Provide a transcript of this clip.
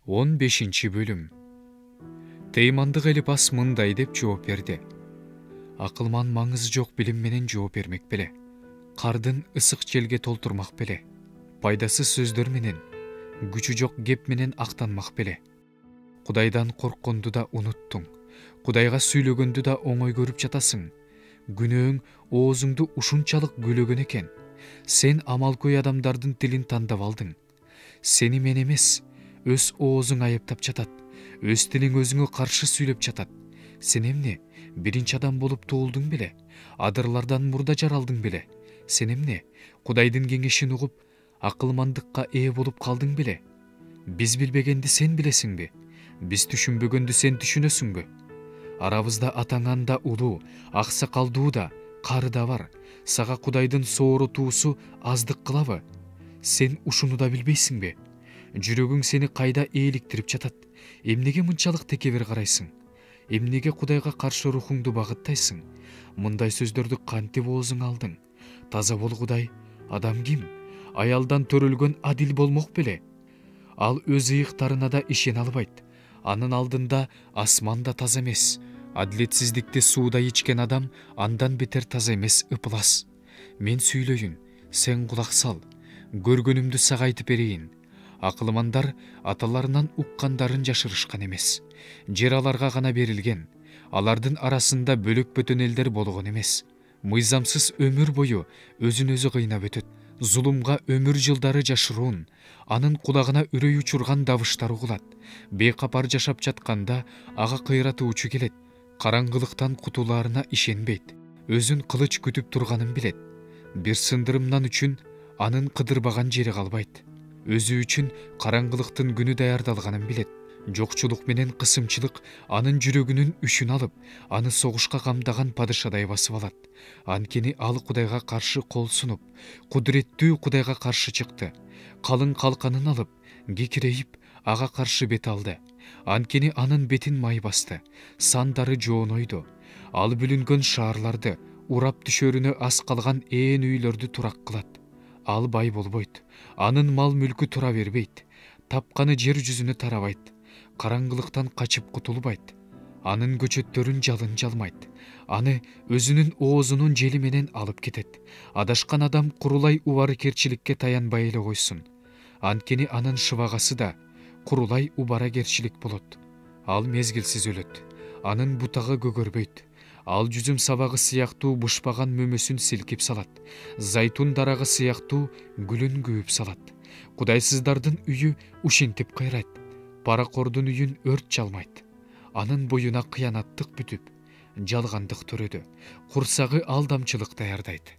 15 бөлүм. Теймандык Элипас мындай деп жооп берди. Акылман маңызы жок билим менен жооп бермек беле. Кардын ысык желге толтурмак беле. Пайдасыз сөздөр менен, күчү жок кеп менен актанмак беле. Кудайдан коркконду да унуттуң. Кудайга сүйлөгөндү да оңой көрүп жатасың. Күнөөң оозуңду ушунчалык күлөгөн экен. Сен амалкөй адамдардын тилин тандап алдың. Сени мен эмес, өз оозуң айыптап жатат. Өз тилиң өзүңө каршы сүйлөп жатат. Сен эмне, биринчи адам болуп туулдуң беле? Адырлардан мурда жаралдың беле? Сен эмне, Кудайдын кеңешин угуп, акылмандыкка ээ болуп калдың беле? Биз билбегенди сен билесиңби? Биз түшүнбөгөндү сен түшүнөсүңбү? Арабызда атаңан да улуу, аксакалдуу да, кары да бар. Сага Кудайдын соору туусу аздык кылабы? Сен ушуну да билбейсиңби? Жүрөгүң сени кайда ээликтирип жатат? Эмнеге мынчалык текебер карайсың? Эмнеге Кудайга каршы рухуңду багыттайсың? Мындай сөздөрдү кантип оозуңа алдың? Таза бол Кудай, адам ким? Аялдан төрөлгөн адил болмок беле? Ал өз ыйыктарына да ишене албайт. Анын алдында асман да таза эмес. Адилетсиздикти сууда ичкен адам андан бетер таза эмес ыплас. Мен сүйлөйүн, сен кулак сал. Көргөнүмдү сага айтып берейин. Акылмандар аталарынан уккандарын жашырышкан эмес. Жер аларга гана берилген. Алардын арасында бөлөк бөтөн элдер болгон эмес. Мыйзамсыз өмүр бою өзүн өзү кыйнап өтөт. Зулумга өмүр жылдары жашыруун, анын кулагына үрөй учурган добуштар угулат. Бейкапар жашап жатканда ага кыйратуучу келет. Караңгылыктан кутулаарына ишенбейт. Өзүн кылыч күтүп турганын билет. Бир сындырымдан үчүн анын кыдырбаган жери калбайт. Өзү үчүн караңгылыктын күнү даярдалганын билет. Жокчулук менен кысымчылык анын жүрөгүнүн үшүн алып, аны согушка камдаган падышадай басып алат. Анткени ал Кудайга каршы кол сунуп, кудуреттүү Кудайга каршы чыкты. Калың калканын алып, кекирейип, ага каршы бет алды. Анткени анын бетин май басты, сандары жоонойду. Ал бүлүнгөн шаарларды, урап түшөрүнө аз калган ээн үйлөрдү турак кылат. Ал бай болбойт, анын мал мүлкү тура бербейт. Тапканы жер жүзүнө тарабайт. Караңгылыктан качып кутулбайт. Анын көчөттөрүн жалын жалмайт. Аны өзүнүн оозунун жели менен алып кетет. Адашкан адам курулай убаракерчиликке таянбай эле койсун. Анткени анын шыбагасы да курулай убаракерчилик болот. Ал мезгилсиз өлөт. Анын бутагы көгөрбөйт. Ал жүзүм сабагы сыяктуу бышпаган мөмөсүн силкип салат. Зайтун дарагы сыяктуу гүлүн күүп салат. Кудайсыздардын үйү ушинтип кыйрайт. Паракордун үйүн өрт жалмайт. Анын боюна кыянаттык бүтүп, жалгандык төрөдө. Курсагы алдамчылык даярдайт.